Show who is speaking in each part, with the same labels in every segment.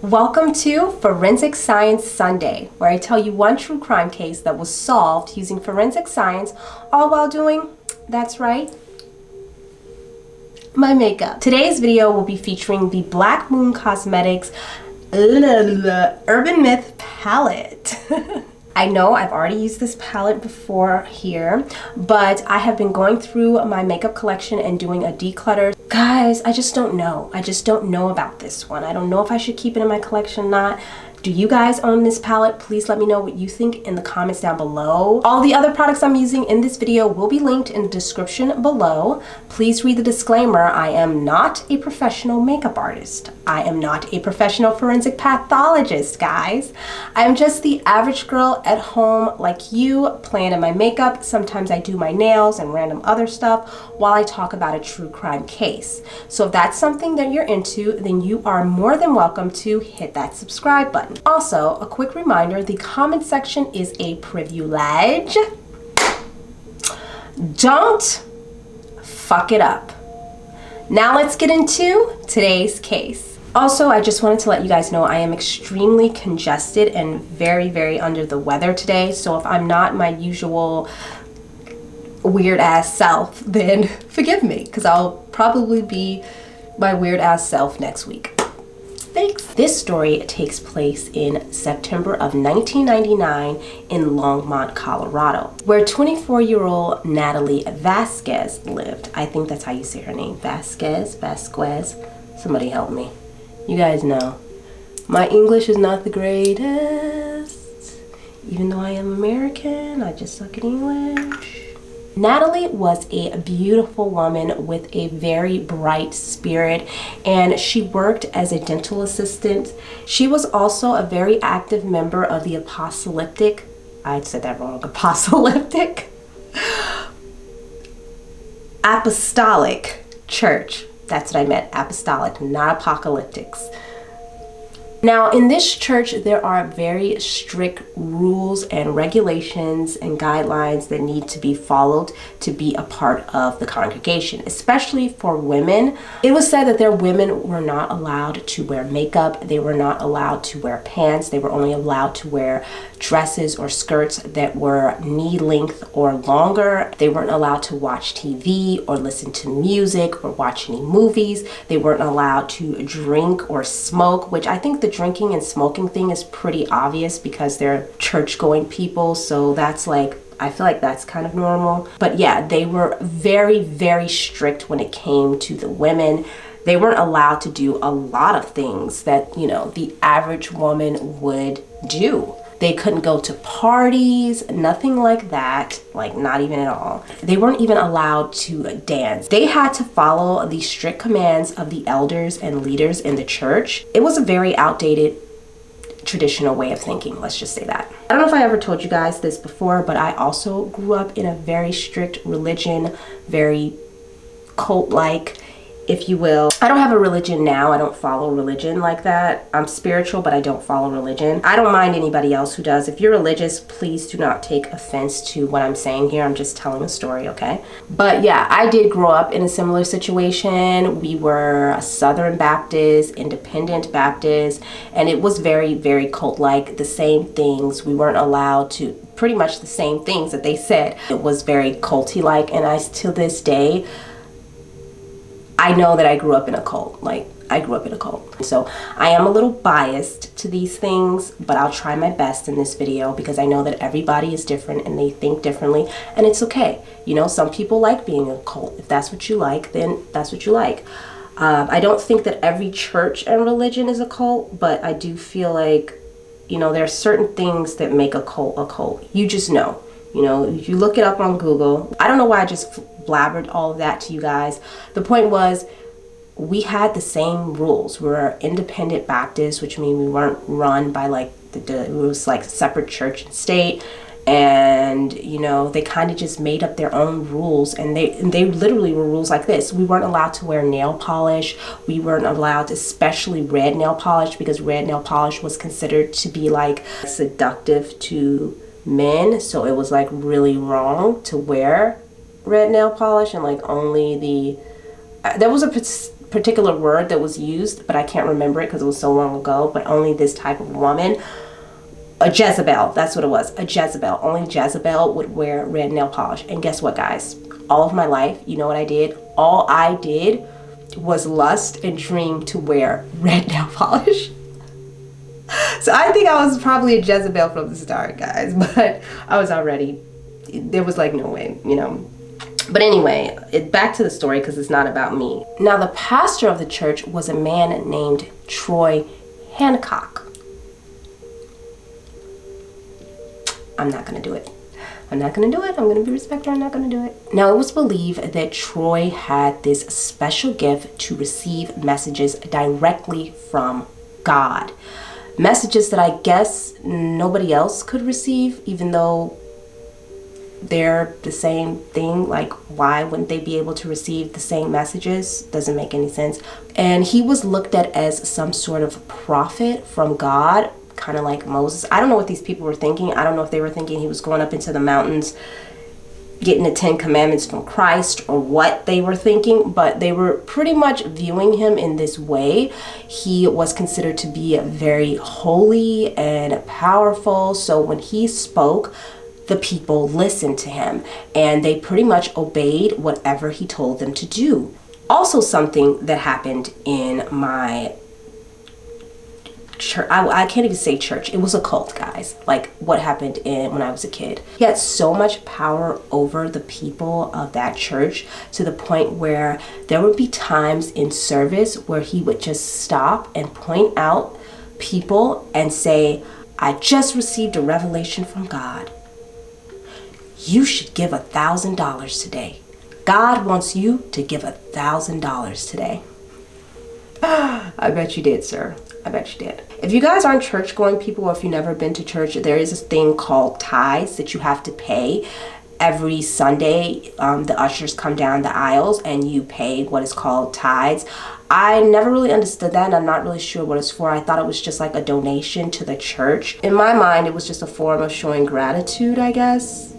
Speaker 1: Welcome to Forensic Science Sunday, where I tell you one true crime case that was solved using forensic science, all while doing, that's right, my makeup. Today's video will be featuring the Black Moon Cosmetics Urban Myth palette. I know I've already used this palette before here, but I have been going through my makeup collection and doing a declutter. Guys, I just don't know. I just don't know about this one. I don't know if I should keep it in my collection or not. Do you guys own this palette? Please let me know what you think in the comments down below. All the other products I'm using in this video will be linked in the description below. Please read the disclaimer. I am not a professional makeup artist. I am not a professional forensic pathologist, guys. I'm just the average girl at home like you, playing in my makeup. Sometimes I do my nails and random other stuff while I talk about a true crime case. So if that's something that you're into, then you are more than welcome to hit that subscribe button. Also, a quick reminder, the comment section is a privilege. Don't fuck it up. Now let's get into today's case. Also, I just wanted to let you guys know I am extremely congested and very under the weather today. So if I'm not my usual weird ass self, then forgive me, because I'll probably be my weird ass self next week. Thanks. This story takes place in September of 1999 in Longmont, Colorado, where 24-year-old Natalie Vasquez lived. I think that's how you say her name. Vasquez. Somebody help me. You guys know. My English is not the greatest. Even though I am American, I just suck at English. Natalie was a beautiful woman with a very bright spirit, and she worked as a dental assistant. She was also a very active member of the apostolic, I said that wrong, apostolic church. That's what I meant, apostolic, not apocalyptics. Now, in this church, there are very strict rules and regulations and guidelines that need to be followed to be a part of the congregation, especially for women. It was said that their women were not allowed to wear makeup. They were not allowed to wear pants. They were only allowed to wear dresses or skirts that were knee length or longer. They weren't allowed to watch TV or listen to music or watch any movies. They weren't allowed to drink or smoke, which I think the drinking and smoking thing is pretty obvious because they're church-going people, so that's like, I feel like that's kind of normal. But yeah, they were very strict when it came to the women. They weren't allowed to do a lot of things that, you know, the average woman would do. They couldn't go to parties, nothing like that, like not even at all. They weren't even allowed to dance. They had to follow the strict commands of the elders and leaders in the church. It was a very outdated traditional way of thinking, let's just say that. I don't know if I ever told you guys this before, but I also grew up in a very strict religion, very cult-like, if you will. I don't have a religion now. I don't follow religion like that. I'm spiritual, but I don't follow religion. I don't mind anybody else who does. If you're religious, please do not take offense to what I'm saying here. I'm just telling a story, okay? But yeah, I did grow up in a similar situation. We were a Southern Baptist, Independent Baptist, and it was very cult-like. The same things. We weren't allowed to, pretty much the same things that they said. It was very culty-like, and I, to this day, I know that I grew up in a cult. Like, I grew up in a cult. So I am a little biased to these things, but I'll try my best in this video because I know that everybody is different and they think differently, and it's okay. You know, some people like being a cult. If that's what you like, then that's what you like. I don't think that every church and religion is a cult, but I do feel like, you know, there are certain things that make a cult. You just know. You know, you look it up on Google. I don't know why I just blabbered all of that to you guys. The point was, we had the same rules. We were independent Baptists, which means we weren't run by like it was like separate church and state. And you know, they kind of just made up their own rules, and they literally were rules like this. We weren't allowed to wear nail polish. We weren't allowed, especially red nail polish, because red nail polish was considered to be like seductive to men, so it was like really wrong to wear red nail polish, and like only the there was a particular word that was used, but I can't remember it because it was so long ago, but only this type of woman, a Jezebel, that's what it was, a Jezebel. Only Jezebel would wear red nail polish. And guess what, guys? All of my life, you know what I did? All I did was lust and dream to wear red nail polish. So I think I was probably a Jezebel from the start, guys, but I was already, there was like no way, you know. But anyway, back to the story because it's not about me. Now, the pastor of the church was a man named Troy Hancock. I'm not going to do it. I'm not going to do it. I'm going to be respectful. I'm not going to do it. Now, it was believed that Troy had this special gift to receive messages directly from God. Messages that I guess nobody else could receive, even though they're the same thing. Like, why wouldn't they be able to receive the same messages? Doesn't make any sense. And he was looked at as some sort of prophet from God, kind of like Moses. I don't know what these people were thinking. I don't know if they were thinking he was going up into the mountains getting the 10 commandments from Christ, or what they were thinking, but they were pretty much viewing him in this way. He was considered to be very holy and powerful. So when he spoke, the people listened to him and they pretty much obeyed whatever he told them to do. Also, something that happened in my church, I can't even say church, it was a cult, guys, like what happened when I was a kid. He had so much power over the people of that church to the point where there would be times in service where he would just stop and point out people and say, I just received a revelation from God. You should give $1,000 today. God wants you to give $1,000 today. I bet you did, sir. I bet you did. If you guys aren't church going people, or if you've never been to church, there is this thing called tithes that you have to pay every Sunday. The ushers come down the aisles and you pay what is called tithes. I never really understood that, and I'm not really sure what it's for. I thought it was just like a donation to the church. In my mind, it was just a form of showing gratitude, I guess.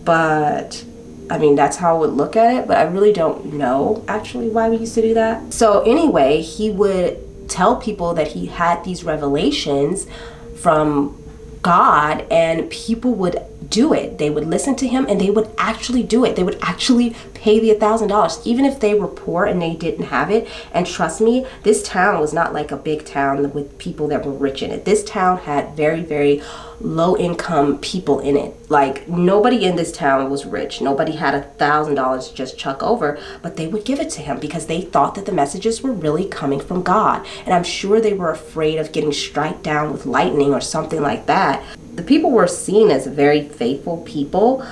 Speaker 1: But I mean, that's how I would look at it, but I really don't know actually why we used to do that. So anyway, he would tell people that he had these revelations from God, and people would do it. They would listen to him and they would actually do it. They would actually pay the $1,000, even if they were poor and they didn't have it. And trust me, this town was not like a big town with people that were rich in it. This town had very, very low income people in it. Like, nobody in this town was rich. Nobody had $1,000 to just chuck over, but they would give it to him because they thought that the messages were really coming from God. And I'm sure they were afraid of getting struck down with lightning or something like that. The people were seen as very faithful people,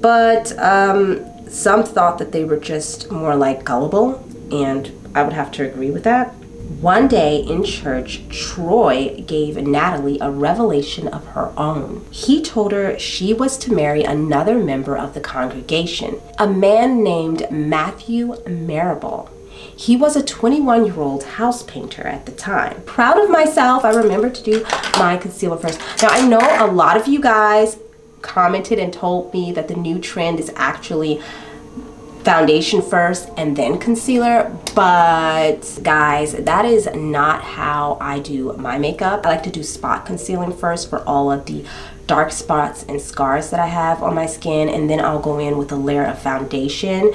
Speaker 1: but some thought that they were just more like gullible, and I would have to agree with that. One day in church, Troy gave Natalie a revelation of her own. He told her she was to marry another member of the congregation, a man named Matthew Marable. He was a 21-year-old house painter at the time. Proud of myself, I remembered to do my concealer first. Now, I know a lot of you guys commented and told me that the new trend is actually foundation first and then concealer, but guys, that is not how I do my makeup. I like to do spot concealing first for all of the dark spots and scars that I have on my skin, and then I'll go in with a layer of foundation,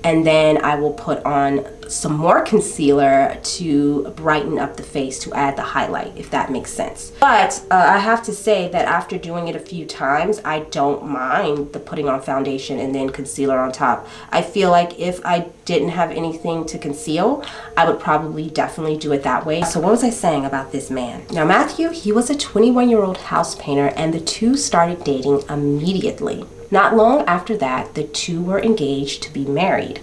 Speaker 1: and then I will put on some more concealer to brighten up the face, to add the highlight, if that makes sense. But I have to say that after doing it a few times, I don't mind the putting on foundation and then concealer on top. I feel like if I didn't have anything to conceal, I would probably definitely do it that way. So what was I saying about this man? Now, Matthew, he was a 21-year-old house painter, and the two started dating immediately. Not long after that, the two were engaged to be married.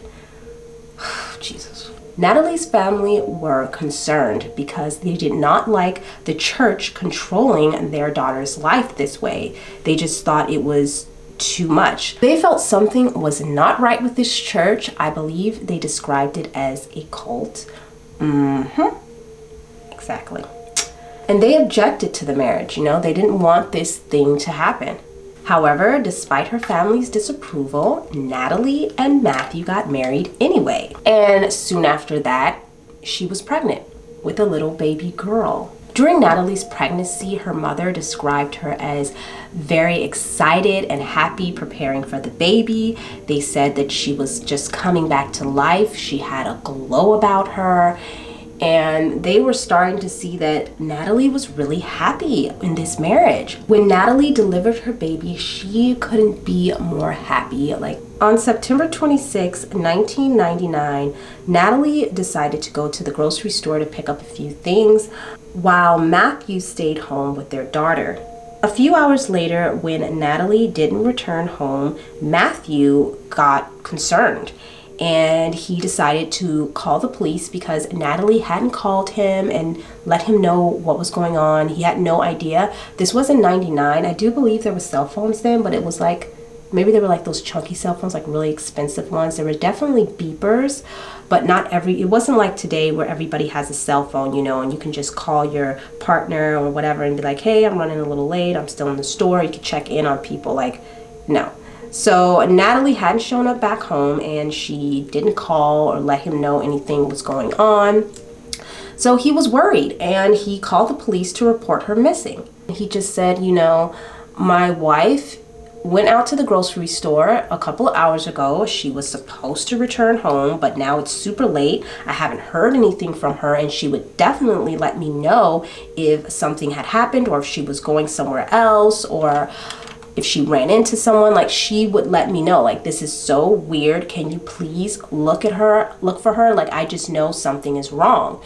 Speaker 1: Jesus. Natalie's family were concerned because they did not like the church controlling their daughter's life this way. They just thought it was too much. They felt something was not right with this church. I believe they described it as a cult. Exactly. And they objected to the marriage, you know, they didn't want this thing to happen. However, despite her family's disapproval, Natalie and Matthew got married anyway. And soon after that, she was pregnant with a little baby girl. During Natalie's pregnancy, her mother described her as very excited and happy preparing for the baby. They said that she was just coming back to life. She had a glow about her. And they were starting to see that Natalie was really happy in this marriage. When Natalie delivered her baby, she couldn't be more happy. Like on September 26, 1999, Natalie decided to go to the grocery store to pick up a few things while Matthew stayed home with their daughter. A few hours later, when Natalie didn't return home, Matthew got concerned. And he decided to call the police because Natalie hadn't called him and let him know what was going on. He had no idea. This was in 99. I do believe there were cell phones then, but it was like, maybe they were like those chunky cell phones, like really expensive ones. There were definitely beepers, but it wasn't like today where everybody has a cell phone, you know, and you can just call your partner or whatever and be like, hey, I'm running a little late. I'm still in the store. You can check in on people. Like, no. So Natalie hadn't shown up back home and she didn't call or let him know anything was going on. So he was worried and he called the police to report her missing. He just said, you know, my wife went out to the grocery store a couple of hours ago. She was supposed to return home, but now it's super late. I haven't heard anything from her, and she would definitely let me know if something had happened or if she was going somewhere else or if she ran into someone. Like, she would let me know, like, this is so weird. Can you please look for her? Like, I just know something is wrong.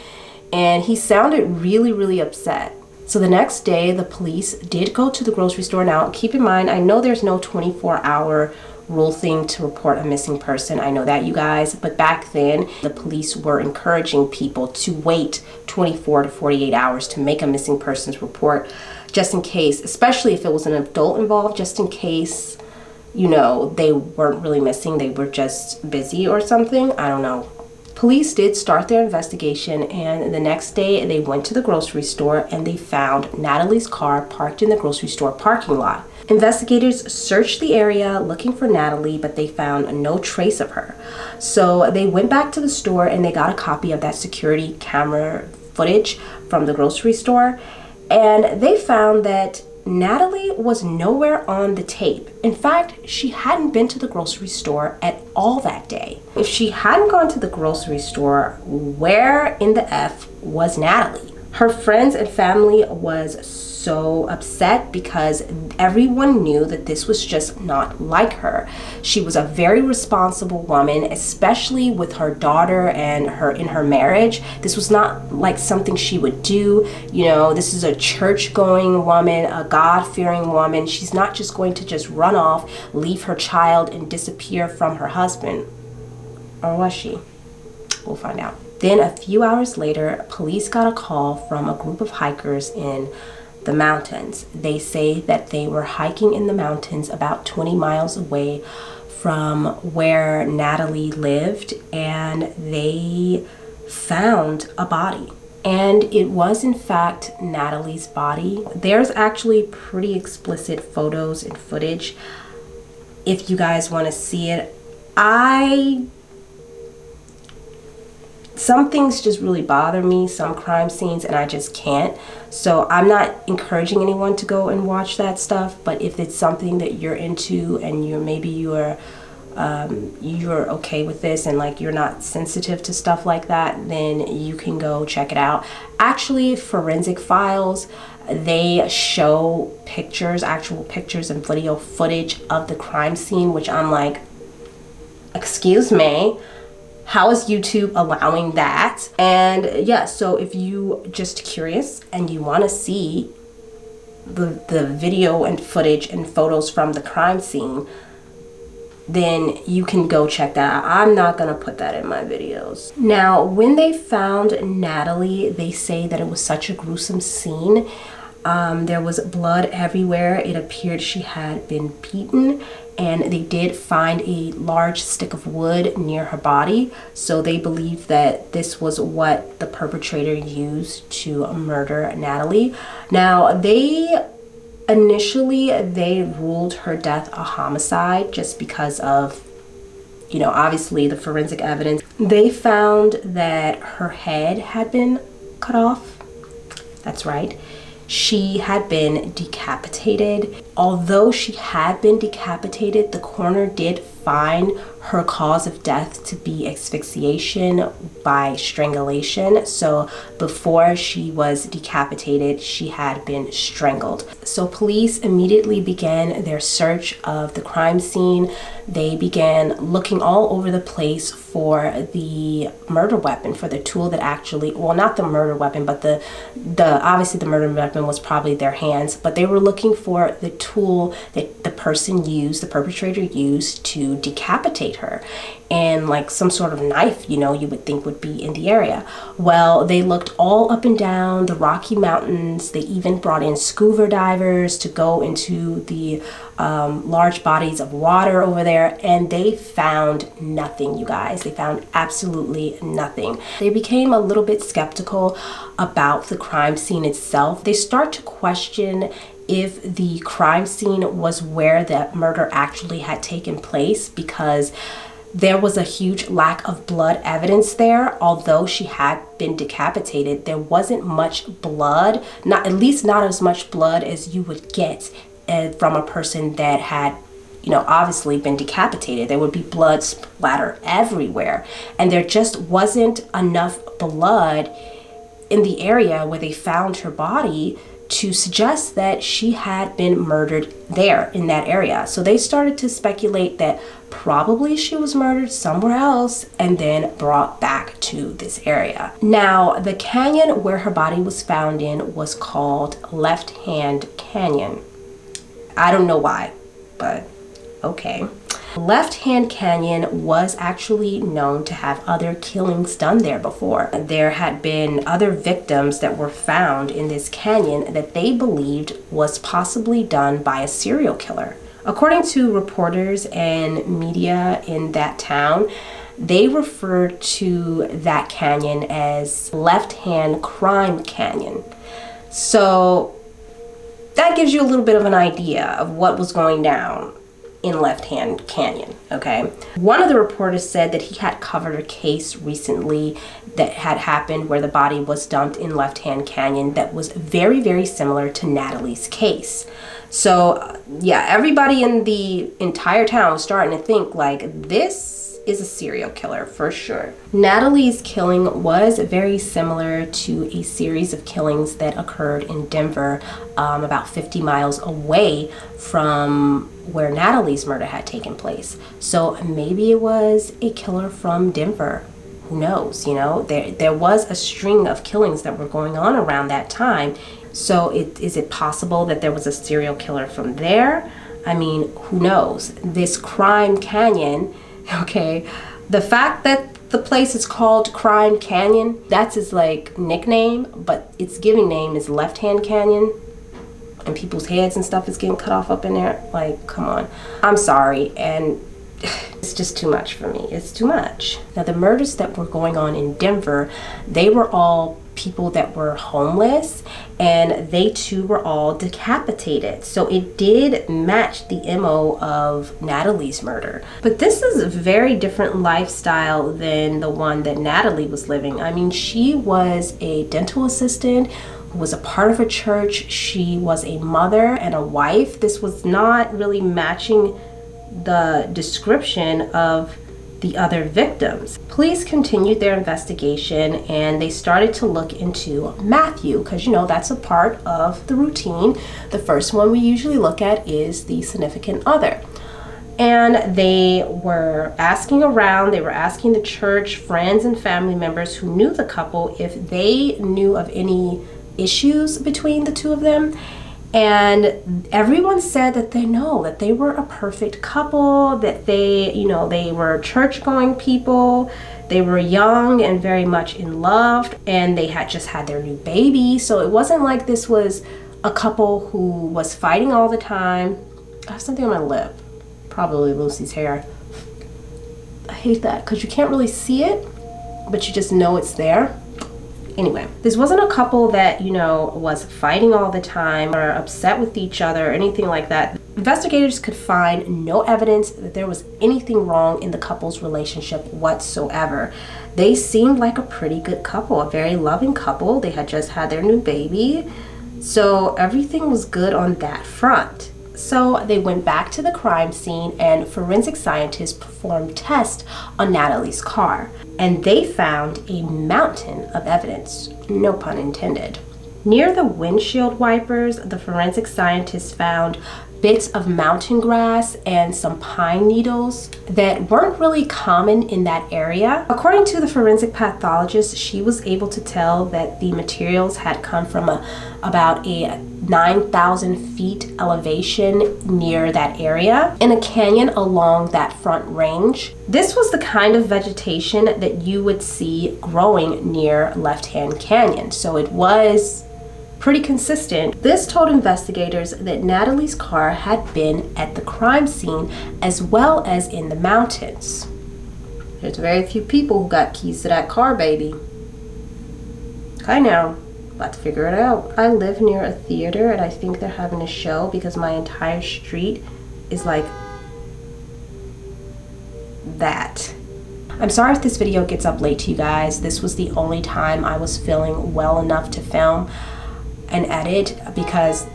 Speaker 1: And he sounded really, really upset. So the next day, the police did go to the grocery store. Now, keep in mind, I know there's no 24-hour rule thing to report a missing person. I know that, you guys. But back then, the police were encouraging people to wait 24 to 48 hours to make a missing persons report, just in case, especially if it was an adult involved, just in case, you know, they weren't really missing. They were just busy or something. I don't know. Police did start their investigation, and the next day they went to the grocery store and they found Natalie's car parked in the grocery store parking lot. Investigators searched the area looking for Natalie, but they found no trace of her. So they went back to the store and they got a copy of that security camera footage from the grocery store, and they found that Natalie was nowhere on the tape. In fact, she hadn't been to the grocery store at all that day. If she hadn't gone to the grocery store, where in the F was Natalie? Her friends and family was so upset because everyone knew that this was just not like her. She was a very responsible woman, especially with her daughter and in her marriage. This was not like something she would do. You know, this is a church-going woman, a God-fearing woman. She's not just going to just run off, leave her child, and disappear from her husband. Or was she? We'll find out. Then a few hours later, police got a call from a group of hikers in the mountains. They say that they were hiking in the mountains about 20 miles away from where Natalie lived, and they found a body. And it was in fact Natalie's body. There's actually pretty explicit photos and footage if you guys want to see it. Some things just really bother me, some crime scenes, and I just can't. So I'm not encouraging anyone to go and watch that stuff, but if it's something that you're into and you're okay with this and like you're not sensitive to stuff like that, then you can go check it out. Actually, Forensic Files, they show pictures, actual pictures and video footage of the crime scene, which I'm like, excuse me, how is YouTube allowing that? And yeah, so if you just curious and you want to see the video and footage and photos from the crime scene, then you can go check that out. I'm not gonna put that in my videos. Now, when they found Natalie, they say that it was such a gruesome scene. There was blood everywhere. It appeared she had been beaten, and they did find a large stick of wood near her body. So they believe that this was what the perpetrator used to murder Natalie. Now, they Initially, they ruled her death a homicide just because of, you know, obviously the forensic evidence. They found that her head had been cut off. That's right. She had been decapitated. Although she had been decapitated, the coroner did find her cause of death to be asphyxiation by strangulation. So before she was decapitated, she had been strangled. So police immediately began their search of the crime scene. They began looking all over the place for the murder weapon, for the tool that actually, well, not the murder weapon, but the obviously the murder weapon was probably their hands, but they were looking for the tool that the person used, the perpetrator used to decapitate her. And like some sort of knife, you know, you would think would be in the area. Well, they looked all up and down the Rocky Mountains. They even brought in scuba divers to go into the large bodies of water over there, and they found nothing, you guys. They found absolutely nothing. They became a little bit skeptical about the crime scene itself. They start to question if the crime scene was where the murder actually had taken place, because there was a huge lack of blood evidence there. Although she had been decapitated, there wasn't much blood, at least not as much blood as you would get from a person that had, you know, obviously been decapitated. There would be blood splatter everywhere, and there just wasn't enough blood in the area where they found her body to suggest that she had been murdered there in that area. So they started to speculate that probably she was murdered somewhere else and then brought back to this area. Now, the canyon where her body was found in was called Left Hand Canyon. I don't know why, but okay. Left Hand Canyon was actually known to have other killings done there before. There had been other victims that were found in this canyon that they believed was possibly done by a serial killer. According to reporters and media in that town, they referred to that canyon as Left Hand Crime Canyon. So that gives you a little bit of an idea of what was going down in Left Hand Canyon, okay? One of the reporters said that he had covered a case recently that had happened where the body was dumped in Left Hand Canyon that was very, very similar to Natalie's case. So yeah, everybody in the entire town was starting to think like, this is a serial killer for sure. Natalie's killing was very similar to a series of killings that occurred in Denver, about 50 miles away from where Natalie's murder had taken place. So maybe it was a killer from Denver. Who knows, you know? There was a string of killings that were going on around that time. So is it possible that there was a serial killer from there? I mean, who knows? This Crime Canyon, okay, the fact that the place is called Crime Canyon, that's his like nickname, but its giving name is Left Hand Canyon, and people's heads and stuff is getting cut off up in there. Like, come on. I'm sorry, and it's just too much for me. It's too much. Now, the murders that were going on in Denver, they were all people that were homeless, and they too were all decapitated. So it did match the MO of Natalie's murder. But this is a very different lifestyle than the one that Natalie was living. I mean, she was a dental assistant who was a part of a church. She was a mother and a wife. This was not really matching the description of the other victims. Police continued their investigation and they started to look into Matthew, because you know that's a part of the routine. The first one we usually look at is the significant other. And they were asking around, they were asking the church, friends and family members who knew the couple if they knew of any issues between the two of them. And everyone said that they know that they were a perfect couple, that they, you know, they were church-going people, they were young and very much in love, and they had just had their new baby. So it wasn't like this was a couple who was fighting all the time. I have something on my lip, probably Lucy's hair. I hate that because you can't really see it, but you just know it's there. Anyway, this wasn't a couple that, you know, was fighting all the time or upset with each other or anything like that. Investigators could find no evidence that there was anything wrong in the couple's relationship whatsoever. They seemed like a pretty good couple, a very loving couple. They had just had their new baby, so everything was good on that front. So they went back to the crime scene and forensic scientists performed tests on Natalie's car. And they found a mountain of evidence, no pun intended. Near the windshield wipers, the forensic scientists found bits of mountain grass and some pine needles that weren't really common in that area. According to the forensic pathologist, she was able to tell that the materials had come from about a 9,000 feet elevation near that area in a canyon along that front range. This was the kind of vegetation that you would see growing near Left Hand Canyon, so it was pretty consistent. This told investigators that Natalie's car had been at the crime scene as well as in the mountains. There's very few people who got keys to that car, baby. Okay, now, about to figure it out. I live near a theater and I think they're having a show because my entire street is like that. I'm sorry if this video gets up late to you guys. This was the only time I was feeling well enough to film and edit because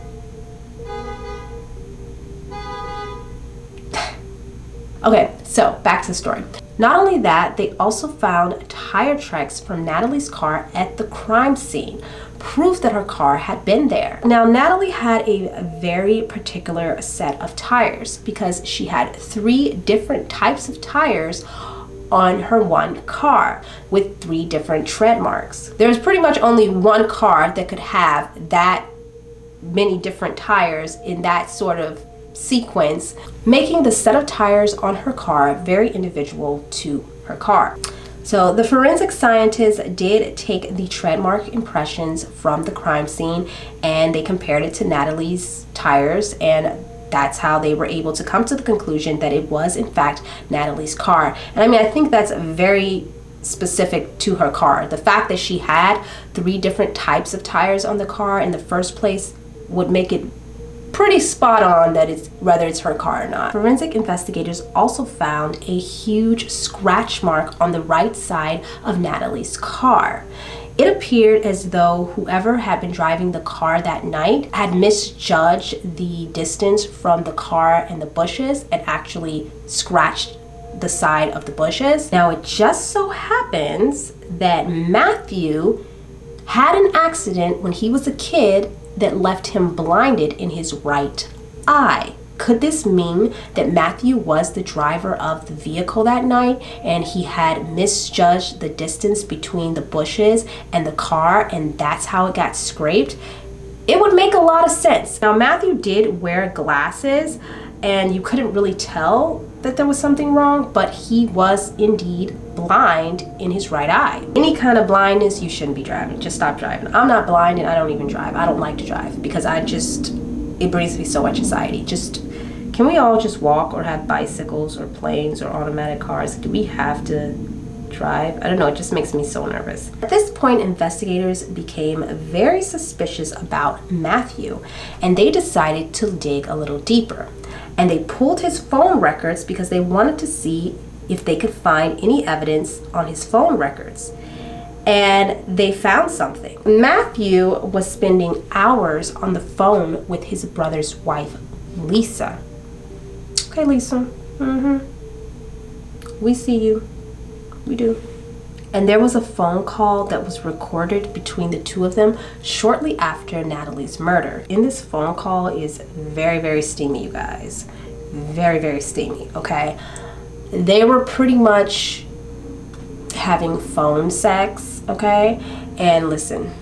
Speaker 1: okay, so back to the story. Not only that, they also found tire tracks from Natalie's car at the crime scene, proof that her car had been there. Now, Natalie had a very particular set of tires because she had 3 different types of tires on her one car with 3 different tread marks. There's pretty much only one car that could have that many different tires in that sort of sequence, making the set of tires on her car very individual to her car. So the forensic scientists did take the tread mark impressions from the crime scene and they compared it to Natalie's tires, and that's how they were able to come to the conclusion that it was in fact Natalie's car. And I mean, I think that's very specific to her car. The fact that she had 3 different types of tires on the car in the first place would make it pretty spot on that it's whether it's her car or not. Forensic investigators also found a huge scratch mark on the right side of Natalie's car. It appeared as though whoever had been driving the car that night had misjudged the distance from the car and the bushes and actually scratched the side of the bushes. Now, it just so happens that Matthew had an accident when he was a kid that left him blinded in his right eye. Could this mean that Matthew was the driver of the vehicle that night and he had misjudged the distance between the bushes and the car, and that's how it got scraped? It would make a lot of sense. Now, Matthew did wear glasses and you couldn't really tell that there was something wrong, but he was indeed blind in his right eye. Any kind of blindness, you shouldn't be driving. Just stop driving. I'm not blind and I don't even drive. I don't like to drive because it brings me so much anxiety. Can we all just walk or have bicycles or planes or automatic cars? Do we have to drive? I don't know, it just makes me so nervous. At this point, investigators became very suspicious about Matthew and they decided to dig a little deeper. And they pulled his phone records because they wanted to see if they could find any evidence on his phone records. And they found something. Matthew was spending hours on the phone with his brother's wife, Lisa. Okay, Lisa. We see you. We do. And there was a phone call that was recorded between the two of them shortly after Natalie's murder. In this phone call is very, very steamy, you guys. Very, very steamy, okay? They were pretty much having phone sex, okay? And listen,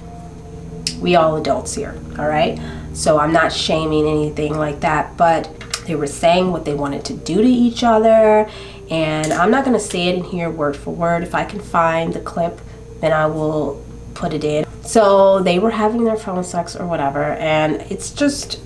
Speaker 1: we all adults here, all right? So I'm not shaming anything like that, but they were saying what they wanted to do to each other. And I'm not going to say it in here word for word. If I can find the clip, then I will put it in. So they were having their phone sex or whatever. And it's just,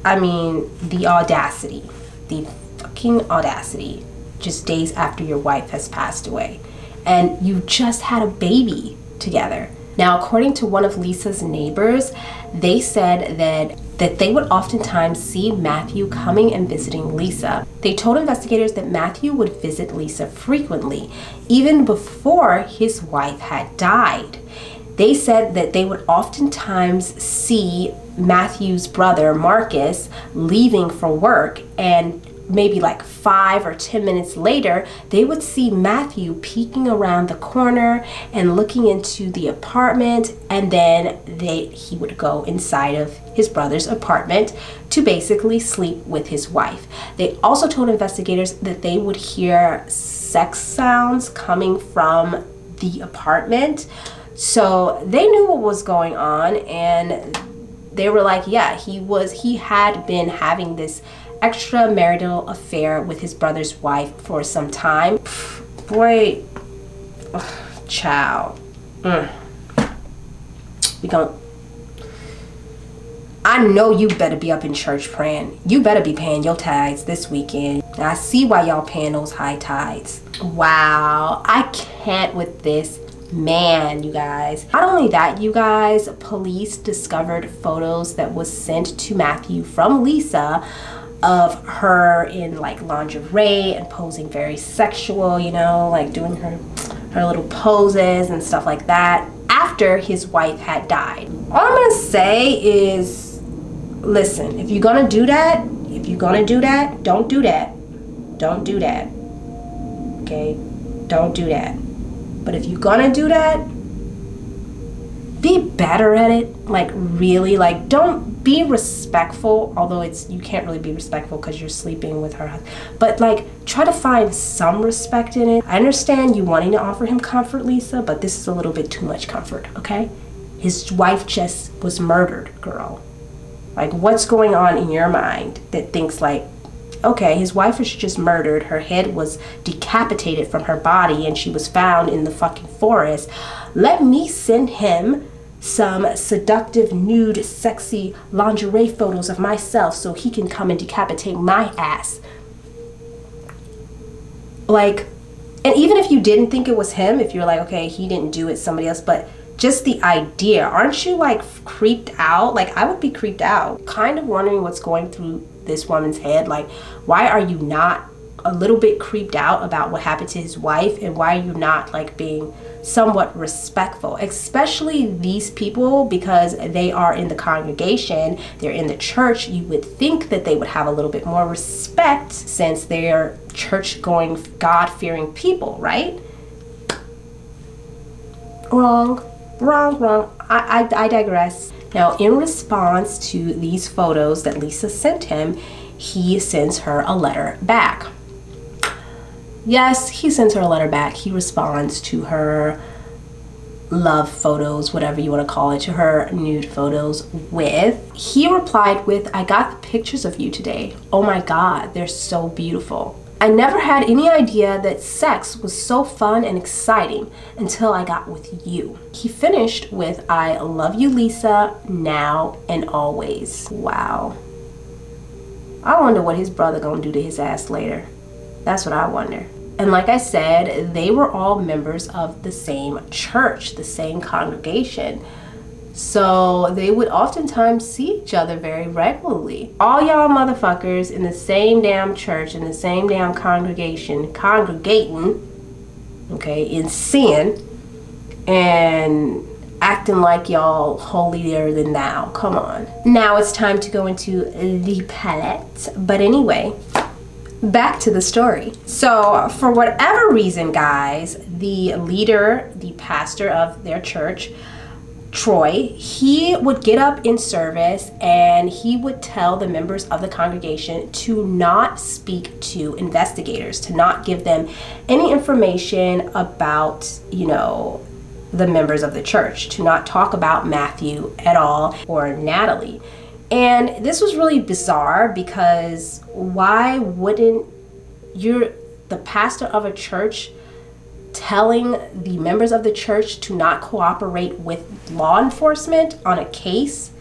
Speaker 1: I mean, the audacity, the fucking audacity, just days after your wife has passed away. And you just had a baby. together. Now, according to one of Lisa's neighbors, they said that they would oftentimes see Matthew coming and visiting Lisa. They told investigators that Matthew would visit Lisa frequently, even before his wife had died. They said that they would oftentimes see Matthew's brother, Marcus, leaving for work, and maybe like 5 or 10 minutes later, they would see Matthew peeking around the corner and looking into the apartment, and then he would go inside of his brother's apartment to basically sleep with his wife. They also told investigators that they would hear sex sounds coming from the apartment. So they knew what was going on, and they were like, yeah, he had been having this extramarital affair with his brother's wife for some time. Boy, child. I know you better be up in church praying. You better be paying your tithes this weekend. I see why y'all paying those high tithes. Wow, I can't with this man, you guys. Not only that, you guys, police discovered photos that was sent to Matthew from Lisa of her in like lingerie and posing very sexual, you know, like doing her little poses and stuff like that after his wife had died. All I'm gonna say is, listen, if you're gonna do that, don't do that. Don't do that. Okay? Don't do that. But if you're gonna do that, be better at it. Like, really, like, don't be respectful, although you can't really be respectful because you're sleeping with her. But like, try to find some respect in it. I understand you wanting to offer him comfort, Lisa, but this is a little bit too much comfort, okay? His wife just was murdered, girl. Like, what's going on in your mind that thinks like, okay, his wife was just murdered, her head was decapitated from her body, and she was found in the fucking forest. Let me send him some seductive, nude, sexy lingerie photos of myself so he can come and decapitate my ass. Like, and even if you didn't think it was him, if you're like, okay, he didn't do it, somebody else, but just the idea, aren't you like creeped out? Like, I would be creeped out. Kind of wondering what's going through this woman's head. Like, why are you not a little bit creeped out about what happened to his wife, and why are you not like being somewhat respectful, especially these people, because they are in the congregation, they're in the church. You would think that they would have a little bit more respect since they're church-going, God-fearing people, right? Wrong. I digress. Now, in response to these photos that Lisa sent him, he sends her a letter back. Yes, he sends her a letter back. He responds to her love photos, whatever you want to call it, to her nude photos he replied with, I got the pictures of you today. Oh my God, they're so beautiful. I never had any idea that sex was so fun and exciting until I got with you. He finished with, I love you, Lisa, now and always. Wow. I wonder what his brother gonna do to his ass later. That's what I wonder. And like I said, they were all members of the same church, the same congregation. So they would oftentimes see each other very regularly. All y'all motherfuckers in the same damn church, in the same damn congregation, congregating, okay, in sin, and acting like y'all holier than thou. Come on. Now it's time to go into the palette. But anyway, back to the story. So for whatever reason, guys, the leader, the pastor of their church, Troy, he would get up in service and he would tell the members of the congregation to not speak to investigators, to not give them any information about, you know, the members of the church, to not talk about Matthew at all or Natalie. And this was really bizarre, because why wouldn't the pastor of a church telling the members of the church to not cooperate with law enforcement on a case?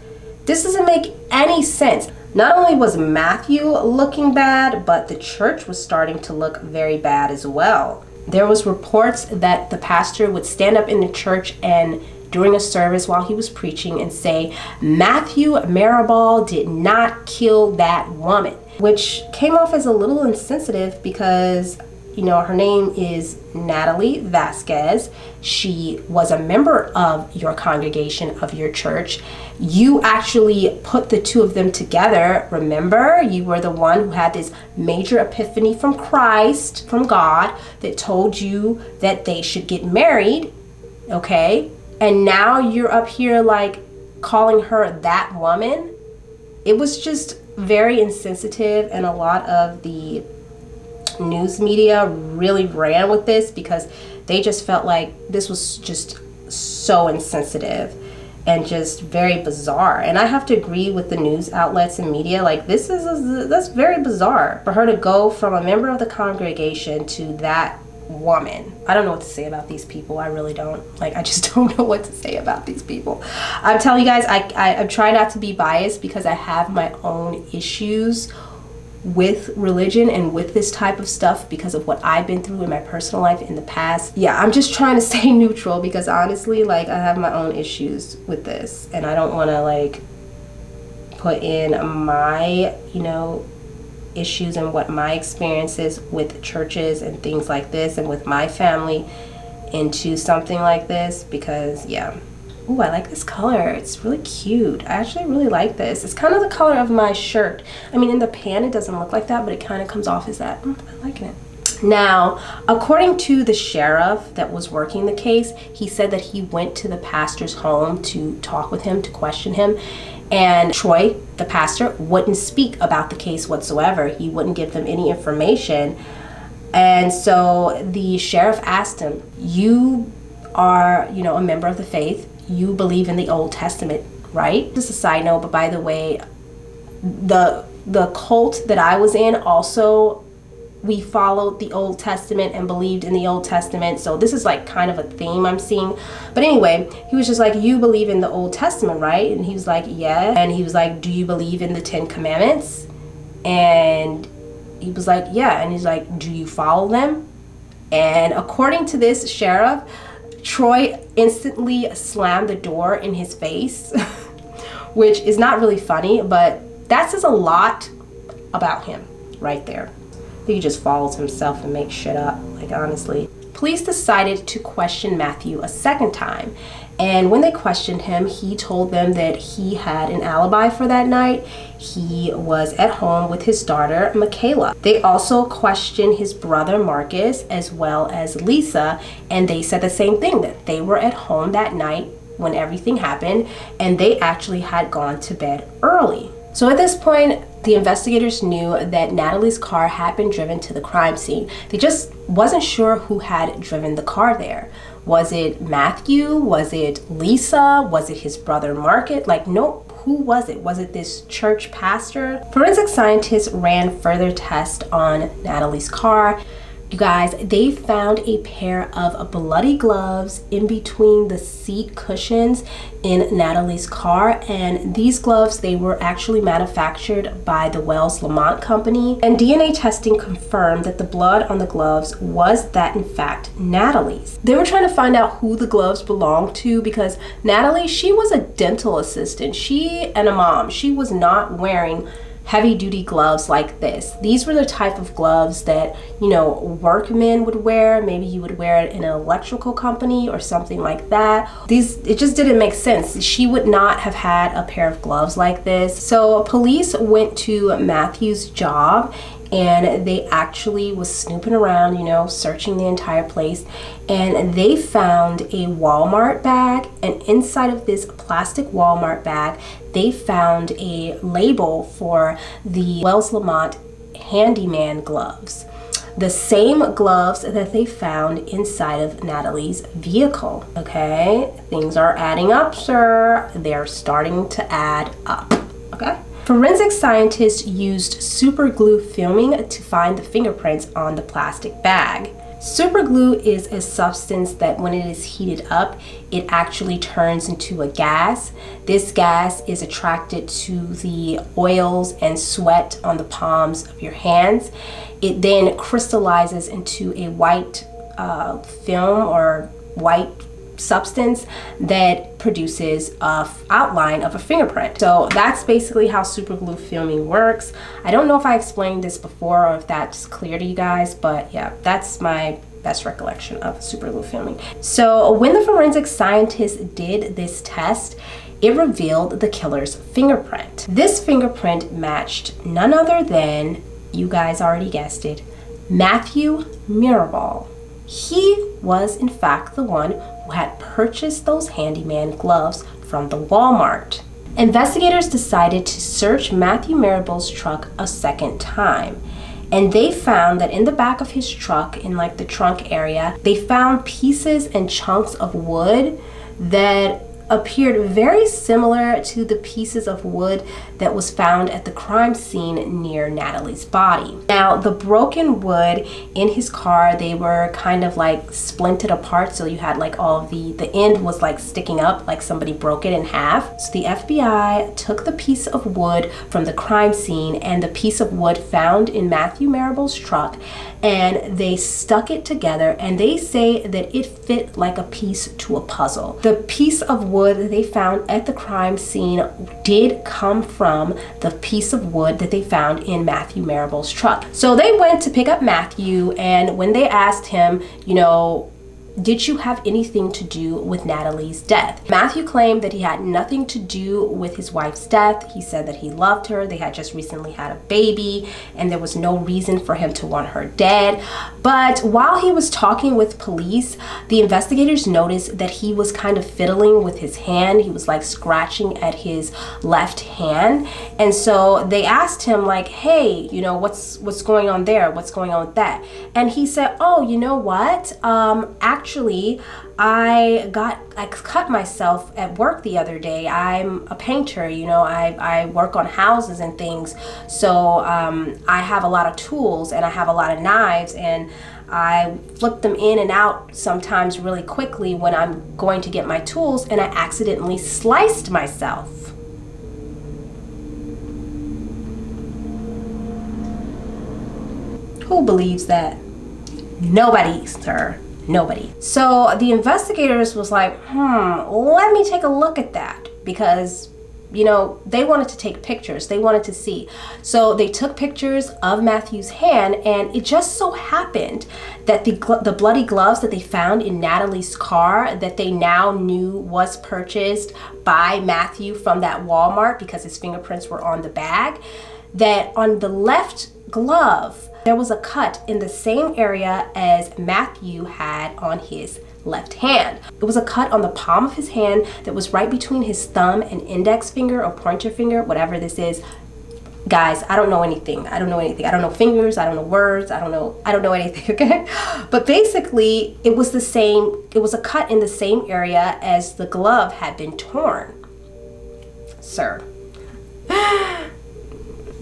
Speaker 1: This doesn't make any sense. Not only was Matthew looking bad, but the church was starting to look very bad as well. There was reports that the pastor would stand up in the church and during a service while he was preaching and say, Matthew Maribal did not kill that woman, which came off as a little insensitive because, you know, her name is Natalie Vasquez. She was a member of your congregation, of your church. You actually put the two of them together. Remember, you were the one who had this major epiphany from Christ, from God, that told you that they should get married, okay? And now you're up here like calling her that woman. It was just very insensitive, and a lot of the news media really ran with this because they just felt like this was just so insensitive and just very bizarre. And I have to agree with the news outlets and media, like that's very bizarre for her to go from a member of the congregation to that woman. I don't know what to say about these people. I really don't. Like, I just don't know what to say about these people. I'm telling you guys, I try not to be biased because I have my own issues with religion and with this type of stuff because of what I've been through in my personal life in the past. Yeah, I'm just trying to stay neutral because honestly, like, I have my own issues with this and I don't want to like put in my, you know, issues and what my experiences with churches and things like this and with my family into something like this because, yeah. Ooh, I like this color. It's really cute. I actually really like this. It's kind of the color of my shirt. I mean, in the pan, it doesn't look like that, but it kind of comes off as that. I like it. Now, according to the sheriff that was working the case, he said that he went to the pastor's home to talk with him, to question him. And Troy, the pastor, wouldn't speak about the case whatsoever. He wouldn't give them any information. And so the sheriff asked him, you are, you know, a member of the faith. You believe in the Old Testament, right? Just a side note, but by the way, the cult that I was in also, we followed the Old Testament and believed in the Old Testament. So this is like kind of a theme I'm seeing. But anyway, he was just like, you believe in the Old Testament, right? And he was like, yeah. And he was like, do you believe in the 10 Commandments? And he was like, yeah. And he's like, do you follow them? And according to this sheriff, Troy instantly slammed the door in his face, which is not really funny, but that says a lot about him right there. He just follows himself and makes shit up, like, honestly. Police decided to question Matthew a second time, and when they questioned him, he told them that he had an alibi for that night. He was at home with his daughter, Michaela. They also questioned his brother, Marcus, as well as Lisa, and they said the same thing, that they were at home that night when everything happened, and they actually had gone to bed early. So at this point, the investigators knew that Natalie's car had been driven to the crime scene. They just wasn't sure who had driven the car there. Was it Matthew? Was it Lisa? Was it his brother Marcus? Like, nope. Who was it? Was it this church pastor? Forensic scientists ran further tests on Natalie's car. You guys, they found a pair of bloody gloves in between the seat cushions in Natalie's car, and these gloves, they were actually manufactured by the Longmont company, and DNA testing confirmed that the blood on the gloves was that in fact Natalie's. They were trying to find out who the gloves belonged to because Natalie, she was a dental assistant. She and a mom. She was not wearing heavy duty gloves like this. These were the type of gloves that, you know, workmen would wear. Maybe you would wear it in an electrical company or something like that. It just didn't make sense. She would not have had a pair of gloves like this. So police went to Matthew's job and they actually was snooping around, you know, searching the entire place, and they found a Walmart bag, and inside of this plastic Walmart bag they found a label for the Longmont handyman gloves, the same gloves that they found inside of Natalie's vehicle. Okay, things are adding up, sir. They're starting to add up. Okay. Forensic scientists used super glue filming to find the fingerprints on the plastic bag. Super glue is a substance that when it is heated up, it actually turns into a gas. This gas is attracted to the oils and sweat on the palms of your hands. It then crystallizes into a white film or white substance that produces a outline of a fingerprint. So that's basically how super glue filming works. I don't know if I explained this before or if that's clear to you guys, but yeah, that's my best recollection of super glue filming. So when the forensic scientists did this test, it revealed the killer's fingerprint. This fingerprint matched none other than, you guys already guessed it, Matthew Mirabal. He was in fact the one who had purchased those handyman gloves from the Walmart. Investigators decided to search Matthew Mirabal's truck a second time, and they found that in the back of his truck, in like the trunk area, they found pieces and chunks of wood that appeared very similar to the pieces of wood that was found at the crime scene near Natalie's body. Now, the broken wood in his car, they were kind of like splintered apart, so you had like all of the end was like sticking up, like somebody broke it in half. So the FBI took the piece of wood from the crime scene and the piece of wood found in Matthew Mirabal's truck, and they stuck it together, and they say that it fit like a piece to a puzzle. The piece of wood that they found at the crime scene did come from the piece of wood that they found in Matthew Mirabal's truck. So they went to pick up Matthew, and when they asked him, you know, did you have anything to do with Natalie's death? Matthew claimed that he had nothing to do with his wife's death. He said that he loved her. They had just recently had a baby, and there was no reason for him to want her dead. But while he was talking with police, the investigators noticed that he was kind of fiddling with his hand. He was like scratching at his left hand. And so they asked him like, hey, you know, what's going on there? What's going on with that? And he said, oh, you know what? Actually, I cut myself at work the other day. I'm a painter, you know, I work on houses and things. So I have a lot of tools and I have a lot of knives, and I flip them in and out sometimes really quickly when I'm going to get my tools, and I accidentally sliced myself. Who believes that? Nobody, sir. Nobody. So the investigators was like, let me take a look at that, because, you know, they wanted to take pictures. They wanted to see. So they took pictures of Matthew's hand, and it just so happened that the bloody gloves that they found in Natalie's car, that they now knew was purchased by Matthew from that Walmart because his fingerprints were on the bag, that on the left glove, there was a cut in the same area as Matthew had on his left hand. It was a cut on the palm of his hand that was right between his thumb and index finger or pointer finger, whatever this is. Guys, I don't know anything. I don't know anything. I don't know fingers. I don't know words. I don't know anything, okay? But basically, it was the same. It was a cut in the same area as the glove had been torn. Sir.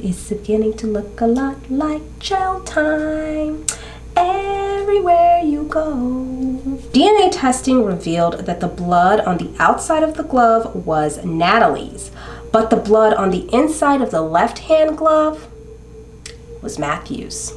Speaker 1: It's beginning to look a lot like jail time everywhere you go. DNA testing revealed that the blood on the outside of the glove was Natalie's, but the blood on the inside of the left-hand glove was Matthew's.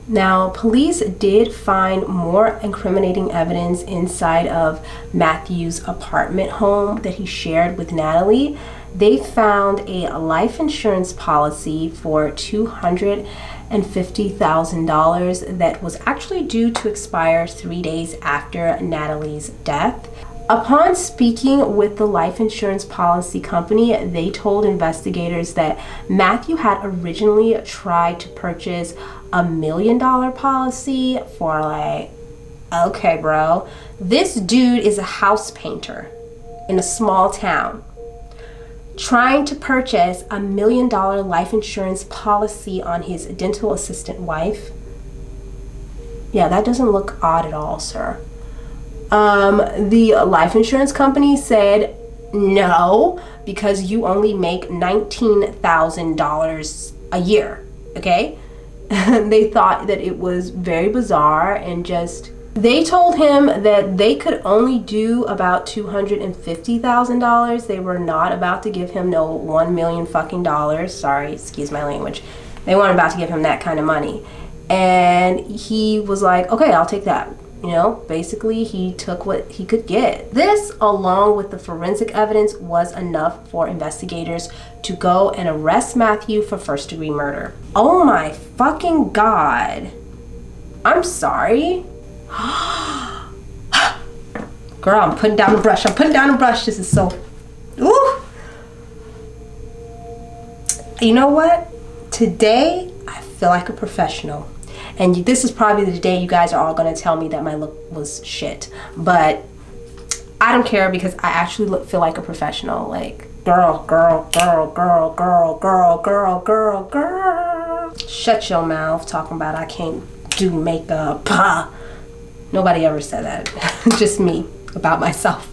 Speaker 1: Now, police did find more incriminating evidence inside of Matthew's apartment home that he shared with Natalie. They found a life insurance policy for $250,000 that was actually due to expire 3 days after Natalie's death. Upon speaking with the life insurance policy company, they told investigators that Matthew had originally tried to purchase $1 million policy for like, okay, bro, this dude is a house painter in a small town, trying to purchase $1 million life insurance policy on his dental assistant wife. Yeah, that doesn't look odd at all, sir. The life insurance company said no, because you only make $19,000 a year, okay? They thought that it was very bizarre, and just, they told him that they could only do about $250,000. They were not about to give him no $1 million fucking dollars. Sorry, excuse my language. They weren't about to give him that kind of money. And he was like, okay, I'll take that. You know, basically he took what he could get. This, along with the forensic evidence, was enough for investigators to go and arrest Matthew for first-degree murder. Oh my fucking God. I'm sorry. Girl, I'm putting down the brush. This is so... Ooh. You know what? Today, I feel like a professional. And this is probably the day you guys are all going to tell me that my look was shit. But I don't care because I actually feel like a professional. Like, girl. Shut your mouth talking about I can't do makeup. Nobody ever said that. Just me about myself.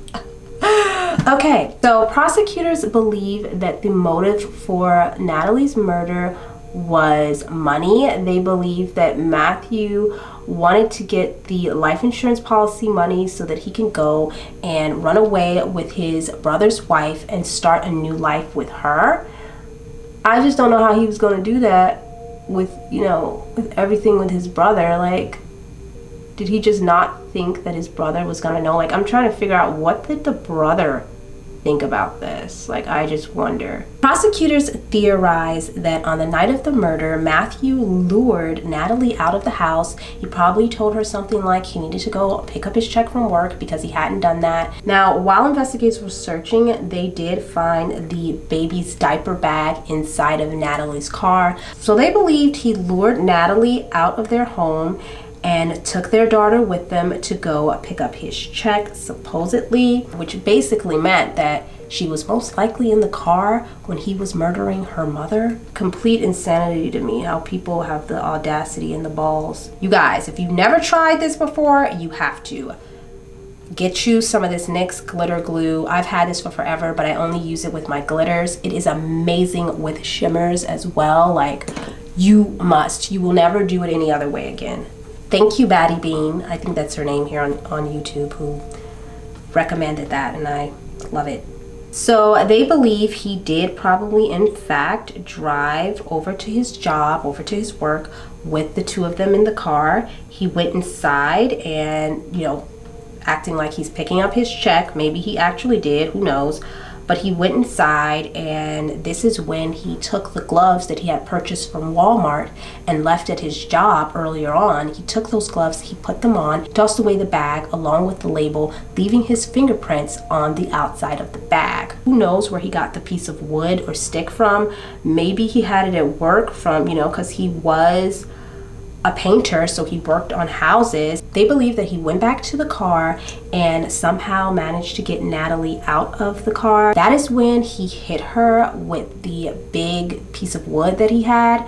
Speaker 1: Okay, so prosecutors believe that the motive for Natalie's murder was money. They believe that Matthew wanted to get the life insurance policy money so that he can go and run away with his brother's wife and start a new life with her. I just don't know how he was going to do that with, you know, with everything with his brother. Like, did he just not think that his brother was going to know? Like, I'm trying to figure out, what did the brother think about this? Like, I just wonder. Prosecutors theorize that on the night of the murder, Matthew lured Natalie out of the house. He probably told her something like he needed to go pick up his check from work because he hadn't done that. Now, while investigators were searching, they did find the baby's diaper bag inside of Natalie's car. So they believed he lured Natalie out of their home and took their daughter with them to go pick up his check, supposedly, which basically meant that she was most likely in the car when he was murdering her mother. Complete insanity to me, how people have the audacity and the balls. You guys, if you've never tried this before, you have to. Get you some of this NYX glitter glue. I've had this for forever, but I only use it with my glitters. It is amazing with shimmers as well. Like, you must. You will never do it any other way again. Thank you, Batty Bean. I think that's her name here on YouTube, who recommended that, and I love it. So they believe he did probably, in fact, drive over to his job, over to his work, with the two of them in the car. He went inside and, you know, acting like he's picking up his check. Maybe he actually did, who knows. But he went inside, and this is when he took the gloves that he had purchased from Walmart and left at his job earlier on. He took those gloves, he put them on, tossed away the bag along with the label, leaving his fingerprints on the outside of the bag. Who knows where he got the piece of wood or stick from? Maybe he had it at work from, you know, because he was a painter, so he worked on houses. They believe that he went back to the car and somehow managed to get Natalie out of the car. That is when he hit her with the big piece of wood that he had,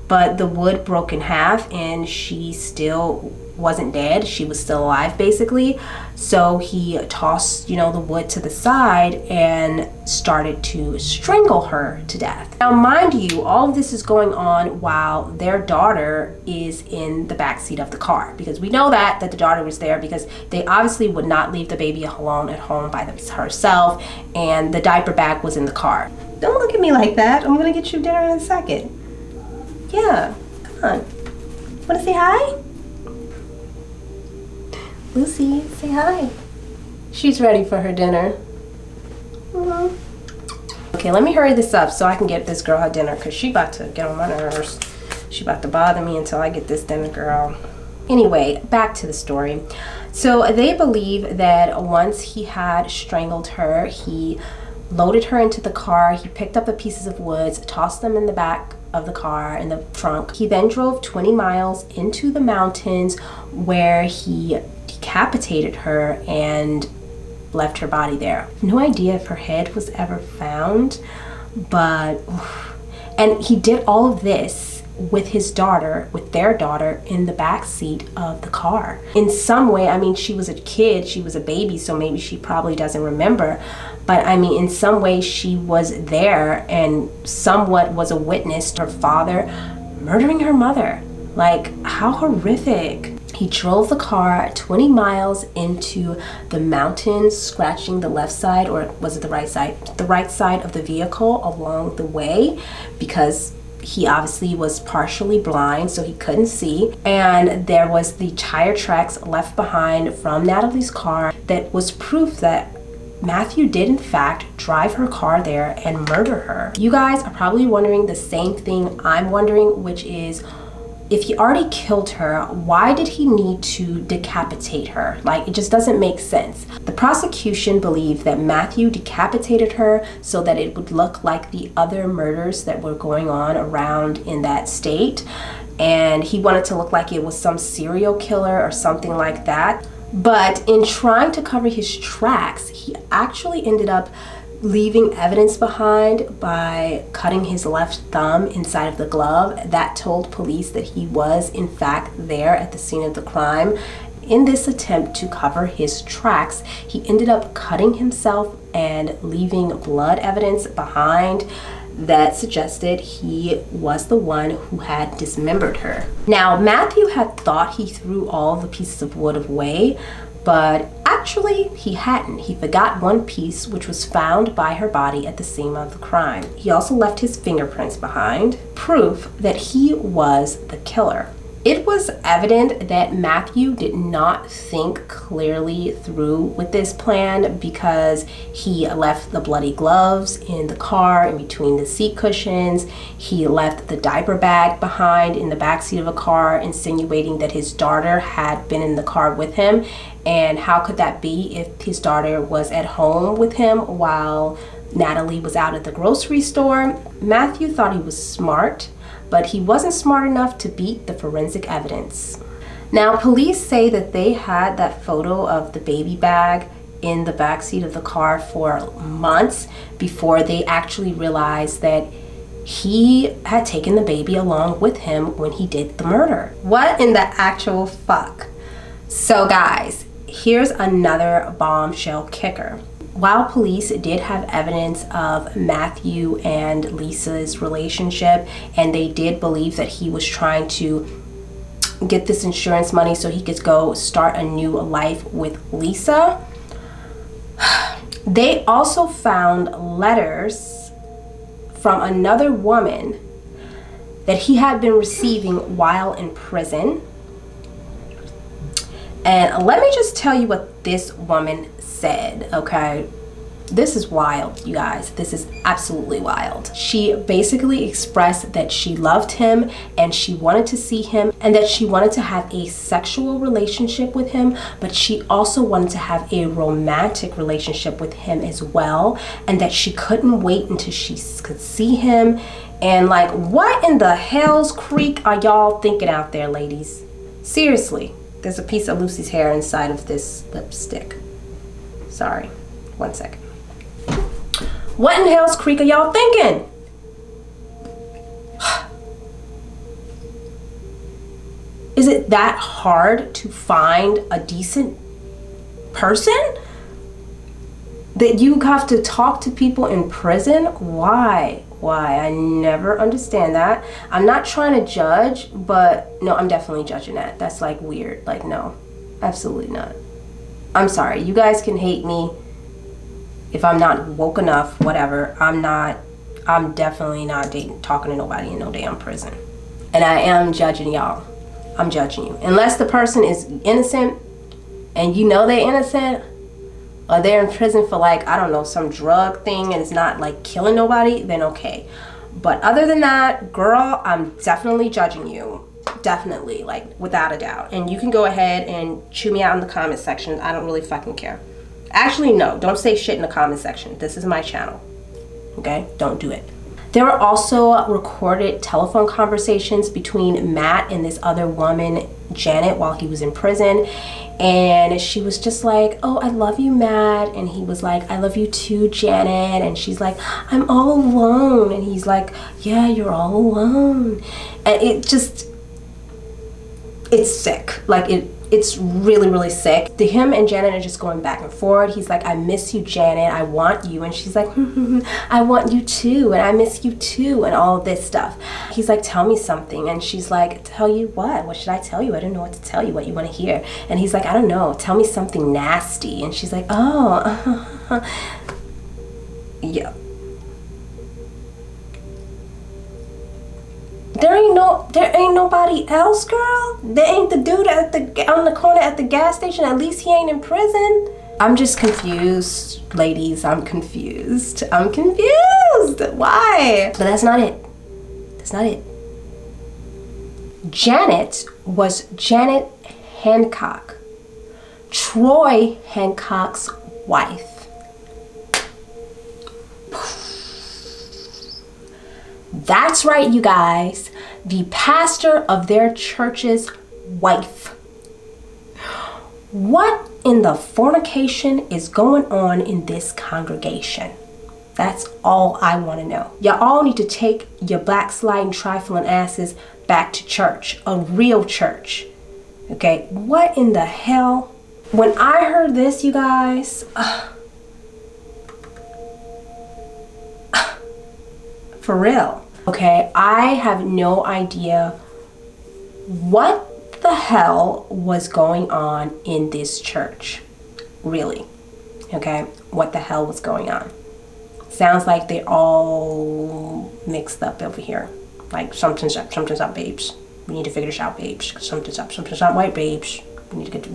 Speaker 1: but the wood broke in half and she still wasn't dead. She was still alive, basically. So he tossed, you know, the wood to the side and started to strangle her to death. Now, mind you, all of this is going on while their daughter is in the back seat of the car, because we know that the daughter was there because they obviously would not leave the baby alone at home by herself, and the diaper bag was in the car. Don't look at me like that. I'm gonna get you dinner in a second. Yeah, come on. Wanna say hi? Lucy, say hi. She's ready for her dinner. Okay, let me hurry this up so I can get this girl her dinner, because she about to get on my nerves. She about to bother me until I get this dinner, girl. Anyway, back to the story. So they believe that once he had strangled her, he loaded her into the car, he picked up the pieces of wood, tossed them in the back of the car, in the trunk. He then drove 20 miles into the mountains where he decapitated her and left her body there. No idea if her head was ever found, but and he did all of this with his daughter, with their daughter, in the back seat of the car. In some way, I mean, she was a kid, she was a baby, so maybe she probably doesn't remember, but I mean, in some way she was there and somewhat was a witness to her father murdering her mother. Like, how horrific. He drove the car 20 miles into the mountains, scratching the left side, or was it the right side? The right side of the vehicle along the way, because He obviously was partially blind, so he couldn't see. And there was the tire tracks left behind from Natalie's car that was proof that Matthew did in fact drive her car there and murder her. You guys are probably wondering the same thing I'm wondering, which is, if he already killed her, why did he need to decapitate her? Like, it just doesn't make sense. The prosecution believed that Matthew decapitated her so that it would look like the other murders that were going on around in that state. And he wanted to look like it was some serial killer or something like that. But in trying to cover his tracks, he actually ended up leaving evidence behind by cutting his left thumb inside of the glove. That told police that he was in fact there at the scene of the crime. In this attempt to cover his tracks, he ended up cutting himself and leaving blood evidence behind that suggested he was the one who had dismembered her. Now, Matthew had thought he threw all the pieces of wood away, but actually he hadn't. He forgot one piece, which was found by her body at the scene of the crime. He also left his fingerprints behind, proof that he was the killer. It was evident that Matthew did not think clearly through with this plan, because he left the bloody gloves in the car in between the seat cushions. He left the diaper bag behind in the backseat of a car, insinuating that his daughter had been in the car with him. And how could that be if his daughter was at home with him while Natalie was out at the grocery store? Matthew thought he was smart, but he wasn't smart enough to beat the forensic evidence. Now, police say that they had that photo of the baby bag in the backseat of the car for months before they actually realized that he had taken the baby along with him when he did the murder. What in the actual fuck? So guys, here's another bombshell kicker. While police did have evidence of Matthew and Lisa's relationship, and they did believe that he was trying to get this insurance money so he could go start a new life with Lisa, they also found letters from another woman that he had been receiving while in prison. And let me just tell you what this woman said, okay? This is wild, you guys. This is absolutely wild. She basically expressed that she loved him and she wanted to see him, and that she wanted to have a sexual relationship with him, but she also wanted to have a romantic relationship with him as well, and that she couldn't wait until she could see him. And like, what in the hell's creek are y'all thinking out there, ladies? Seriously. There's a piece of Lucy's hair inside of this lipstick. Sorry, 1 second. What in hell's creek are y'all thinking? Is it that hard to find a decent person? That you have to talk to people in prison? Why? I never understand that. I'm not trying to judge, but no, I'm definitely judging that. That's like weird. Like, no, absolutely not. I'm sorry. You guys can hate me if I'm not woke enough, whatever. I'm definitely not talking to nobody in no damn prison. And I am judging y'all. I'm judging you. Unless the person is innocent and you know they're innocent, or they're in prison for like, I don't know, some drug thing and it's not like killing nobody, then okay. But other than that, girl, I'm definitely judging you. Definitely, like without a doubt. And you can go ahead and chew me out in the comment section. I don't really fucking care. Actually, no, don't say shit in the comment section. This is my channel. Okay? Don't do it. There were also recorded telephone conversations between Matt and this other woman, Janet, while he was in prison. And she was just like, oh, I love you, Matt. And he was like, I love you too, Janet. And she's like, I'm all alone. And he's like, yeah, you're all alone. And it's sick. Like, it's really, really sick. Him and Janet are just going back and forth. He's like, I miss you, Janet. I want you. And she's like, I want you too. And I miss you too. And all of this stuff. He's like, tell me something. And she's like, tell you what? What should I tell you? I don't know what to tell you, what you want to hear. And he's like, I don't know. Tell me something nasty. And she's like, oh, yeah. There ain't nobody else, girl. There ain't the dude on the corner at the gas station. At least he ain't in prison. I'm just confused, ladies. I'm confused. Why? But that's not it. That's not it. Janet was Janet Hancock, Troy Hancock's wife. That's right, you guys. The pastor of their church's wife. What in the fornication is going on in this congregation? That's all I want to know. Y'all all need to take your backsliding, trifling asses back to church, a real church. Okay, what in the hell? When I heard this, you guys, for real. Okay, I have no idea what the hell was going on in this church. Really. Okay, what the hell was going on? Sounds like they're all mixed up over here. Like something's up, babes. We need to figure this out, babes. Something's up, white babes. We need to get to...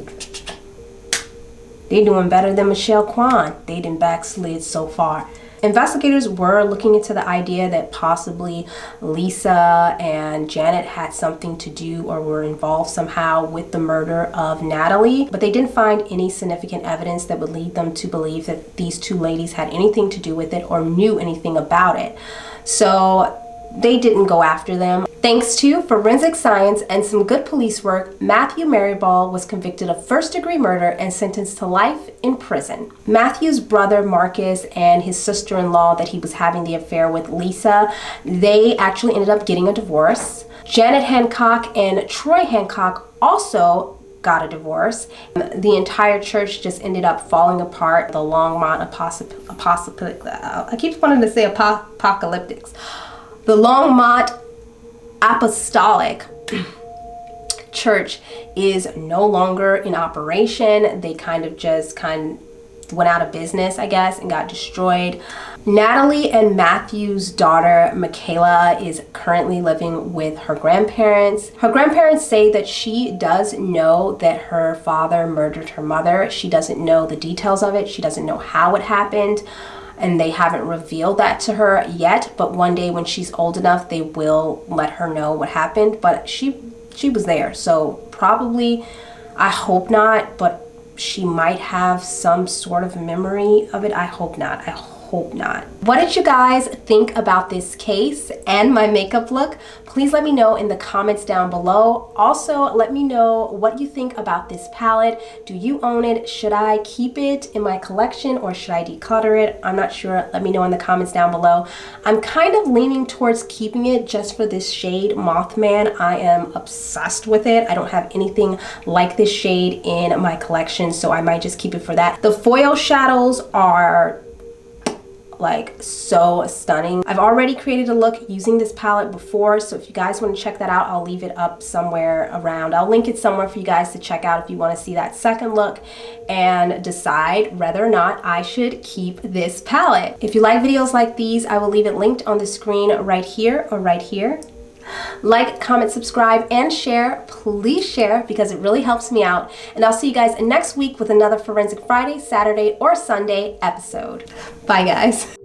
Speaker 1: They doing better than Michelle Kwan. They done backslid so far. Investigators were looking into the idea that possibly Lisa and Janet had something to do or were involved somehow with the murder of Natalie, but they didn't find any significant evidence that would lead them to believe that these two ladies had anything to do with it or knew anything about it. So they didn't go after them. Thanks to forensic science and some good police work, Matthew Maryball was convicted of first-degree murder and sentenced to life in prison. Matthew's brother Marcus and his sister-in-law that he was having the affair with, Lisa, they actually ended up getting a divorce. Janet Hancock and Troy Hancock also got a divorce. The entire church just ended up falling apart. The Longmont I keep wanting to say apocalyptics. The Longmont apostolic church is no longer in operation. They kind of went out of business, I guess, and got destroyed. Natalie and Matthew's daughter, Michaela, is currently living with her grandparents. Her grandparents say that she does know that her father murdered her mother. She doesn't know the details of it. She doesn't know how it happened. And they haven't revealed that to her yet, but one day when she's old enough, they will let her know what happened. But she was there, so probably, I hope not, but she might have some sort of memory of it. I hope not. I hope not. What did you guys think about this case and my makeup look? Please let me know in the comments down below. Also, let me know what you think about this palette. Do you own it? Should I keep it in my collection or should I declutter it? I'm not sure. Let me know in the comments down below. I'm kind of leaning towards keeping it just for this shade, Mothman. I am obsessed with it. I don't have anything like this shade in my collection, so I might just keep it for that. The foil shadows are like so stunning. I've already created a look using this palette before, so if you guys want to check that out, I'll leave it up somewhere around. I'll link it somewhere for you guys to check out if you want to see that second look and decide whether or not I should keep this palette. If you like videos like these, I will leave it linked on the screen right here or right here. Like, comment, subscribe, and share. Please share because it really helps me out. And I'll see you guys next week with another Forensic Friday, Saturday, or Sunday episode. Bye, guys.